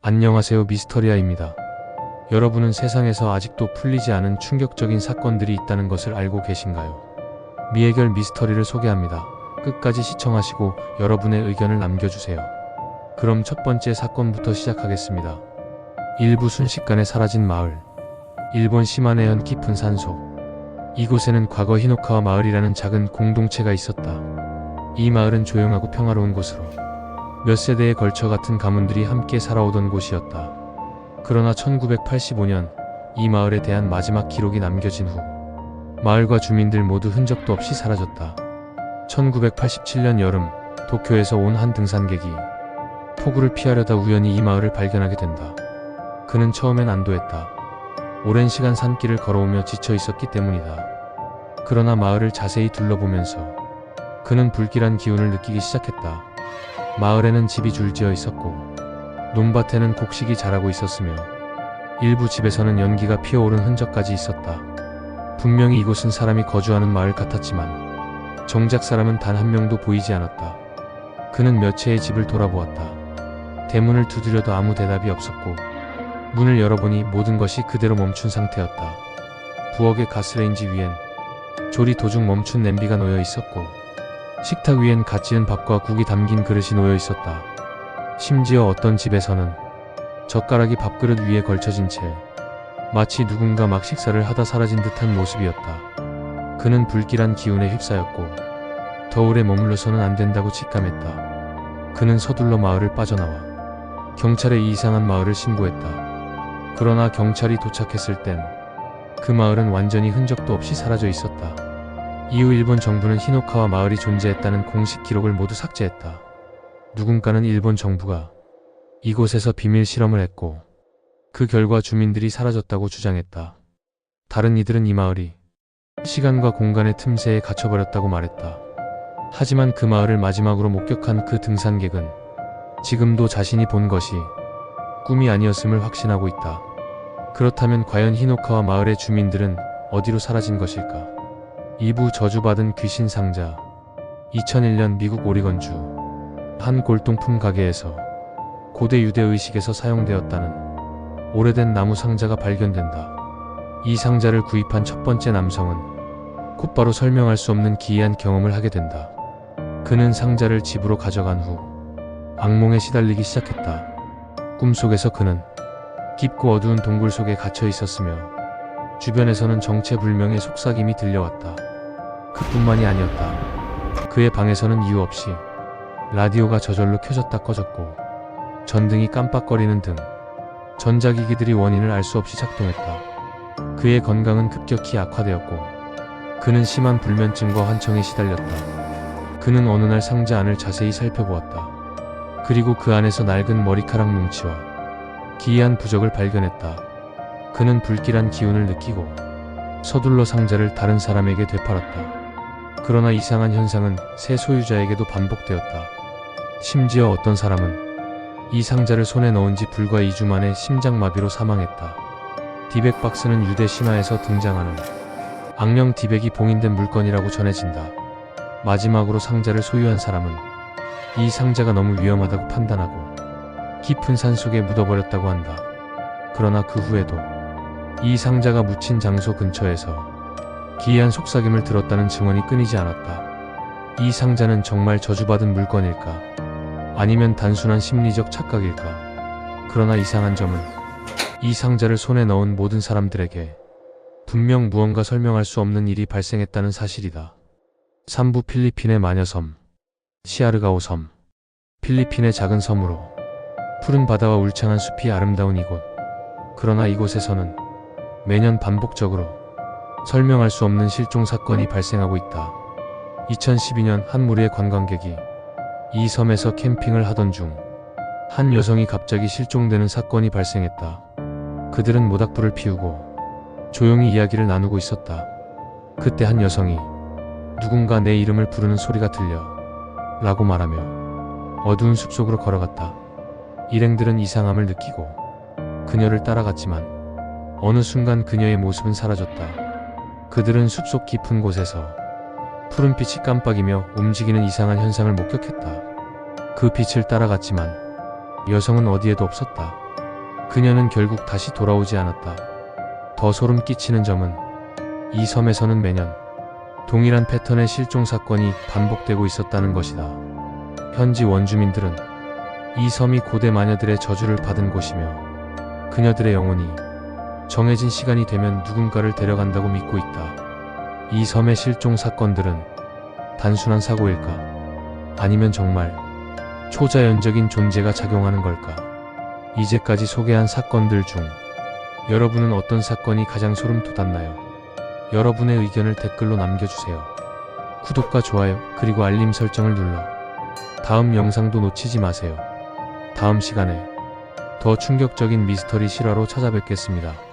안녕하세요, 미스터리아입니다. 여러분은 세상에서 아직도 풀리지 않은 충격적인 사건들이 있다는 것을 알고 계신가요? 미해결 미스터리를 소개합니다. 끝까지 시청하시고 여러분의 의견을 남겨주세요. 그럼 첫 번째 사건부터 시작하겠습니다. 일부 순식간에 사라진 마을. 일본 시마네현 깊은 산속. 이곳에는 과거 히노카와 마을이라는 작은 공동체가 있었다. 이 마을은 조용하고 평화로운 곳으로 몇 세대에 걸쳐 같은 가문들이 함께 살아오던 곳이었다. 그러나 1985년 이 마을에 대한 마지막 기록이 남겨진 후 마을과 주민들 모두 흔적도 없이 사라졌다. 1987년 여름 도쿄에서 온 한 등산객이 폭우를 피하려다 우연히 이 마을을 발견하게 된다. 그는 처음엔 안도했다. 오랜 시간 산길을 걸어오며 지쳐 있었기 때문이다. 그러나 마을을 자세히 둘러보면서 그는 불길한 기운을 느끼기 시작했다. 마을에는 집이 줄지어 있었고 논밭에는 곡식이 자라고 있었으며 일부 집에서는 연기가 피어오른 흔적까지 있었다. 분명히 이곳은 사람이 거주하는 마을 같았지만 정작 사람은 단 한 명도 보이지 않았다. 그는 몇 채의 집을 돌아보았다. 대문을 두드려도 아무 대답이 없었고 문을 열어보니 모든 것이 그대로 멈춘 상태였다. 부엌의 가스레인지 위엔 조리 도중 멈춘 냄비가 놓여 있었고 식탁 위엔 갓 지은 밥과 국이 담긴 그릇이 놓여 있었다. 심지어 어떤 집에서는 젓가락이 밥그릇 위에 걸쳐진 채 마치 누군가 막 식사를 하다 사라진 듯한 모습이었다. 그는 불길한 기운에 휩싸였고 더 오래 머물러서는 안 된다고 직감했다. 그는 서둘러 마을을 빠져나와 경찰에 이 이상한 마을을 신고했다. 그러나 경찰이 도착했을 땐 그 마을은 완전히 흔적도 없이 사라져 있었다. 이후 일본 정부는 히노카와 마을이 존재했다는 공식 기록을 모두 삭제했다. 누군가는 일본 정부가 이곳에서 비밀 실험을 했고 그 결과 주민들이 사라졌다고 주장했다. 다른 이들은 이 마을이 시간과 공간의 틈새에 갇혀버렸다고 말했다. 하지만 그 마을을 마지막으로 목격한 그 등산객은 지금도 자신이 본 것이 꿈이 아니었음을 확신하고 있다. 그렇다면 과연 히노카와 마을의 주민들은 어디로 사라진 것일까? 2부 저주받은 귀신 상자. 2001년 미국 오리건주 한 골동품 가게에서 고대 유대 의식에서 사용되었다는 오래된 나무 상자가 발견된다. 이 상자를 구입한 첫 번째 남성은 곧바로 설명할 수 없는 기이한 경험을 하게 된다. 그는 상자를 집으로 가져간 후 악몽에 시달리기 시작했다. 꿈속에서 그는 깊고 어두운 동굴 속에 갇혀 있었으며 주변에서는 정체불명의 속삭임이 들려왔다. 그뿐만이 아니었다. 그의 방에서는 이유 없이 라디오가 저절로 켜졌다 꺼졌고 전등이 깜빡거리는 등 전자기기들이 원인을 알 수 없이 작동했다. 그의 건강은 급격히 악화되었고 그는 심한 불면증과 환청에 시달렸다. 그는 어느 날 상자 안을 자세히 살펴보았다. 그리고 그 안에서 낡은 머리카락 뭉치와 기이한 부적을 발견했다. 그는 불길한 기운을 느끼고 서둘러 상자를 다른 사람에게 되팔았다. 그러나 이상한 현상은 새 소유자에게도 반복되었다. 심지어 어떤 사람은 이 상자를 손에 넣은 지 불과 2주 만에 심장마비로 사망했다. 디백박스는 유대 신화에서 등장하는 악령 디백이 봉인된 물건이라고 전해진다. 마지막으로 상자를 소유한 사람은 이 상자가 너무 위험하다고 판단하고 깊은 산속에 묻어버렸다고 한다. 그러나 그 후에도 이 상자가 묻힌 장소 근처에서 기이한 속삭임을 들었다는 증언이 끊이지 않았다. 이 상자는 정말 저주받은 물건일까? 아니면 단순한 심리적 착각일까? 그러나 이상한 점은 이 상자를 손에 넣은 모든 사람들에게 분명 무언가 설명할 수 없는 일이 발생했다는 사실이다. 3부 필리핀의 마녀섬. 시아르가오 섬. 필리핀의 작은 섬으로 푸른 바다와 울창한 숲이 아름다운 이곳. 그러나 이곳에서는 매년 반복적으로 설명할 수 없는 실종 사건이 발생하고 있다. 2012년 한 무리의 관광객이 이 섬에서 캠핑을 하던 중 한 여성이 갑자기 실종되는 사건이 발생했다. 그들은 모닥불을 피우고 조용히 이야기를 나누고 있었다. 그때 한 여성이 누군가 내 이름을 부르는 소리가 들려 라고 말하며 어두운 숲속으로 걸어갔다. 일행들은 이상함을 느끼고 그녀를 따라갔지만 어느 순간 그녀의 모습은 사라졌다. 그들은 숲속 깊은 곳에서 푸른빛이 깜빡이며 움직이는 이상한 현상을 목격했다. 그 빛을 따라갔지만 여성은 어디에도 없었다. 그녀는 결국 다시 돌아오지 않았다. 더 소름 끼치는 점은 이 섬에서는 매년 동일한 패턴의 실종 사건이 반복되고 있었다는 것이다. 현지 원주민들은 이 섬이 고대 마녀들의 저주를 받은 곳이며 그녀들의 영혼이 정해진 시간이 되면 누군가를 데려간다고 믿고 있다. 이 섬의 실종 사건들은 단순한 사고일까? 아니면 정말 초자연적인 존재가 작용하는 걸까? 이제까지 소개한 사건들 중 여러분은 어떤 사건이 가장 소름 돋았나요? 여러분의 의견을 댓글로 남겨주세요. 구독과 좋아요 그리고 알림 설정을 눌러 다음 영상도 놓치지 마세요. 다음 시간에 더 충격적인 미스터리 실화로 찾아뵙겠습니다.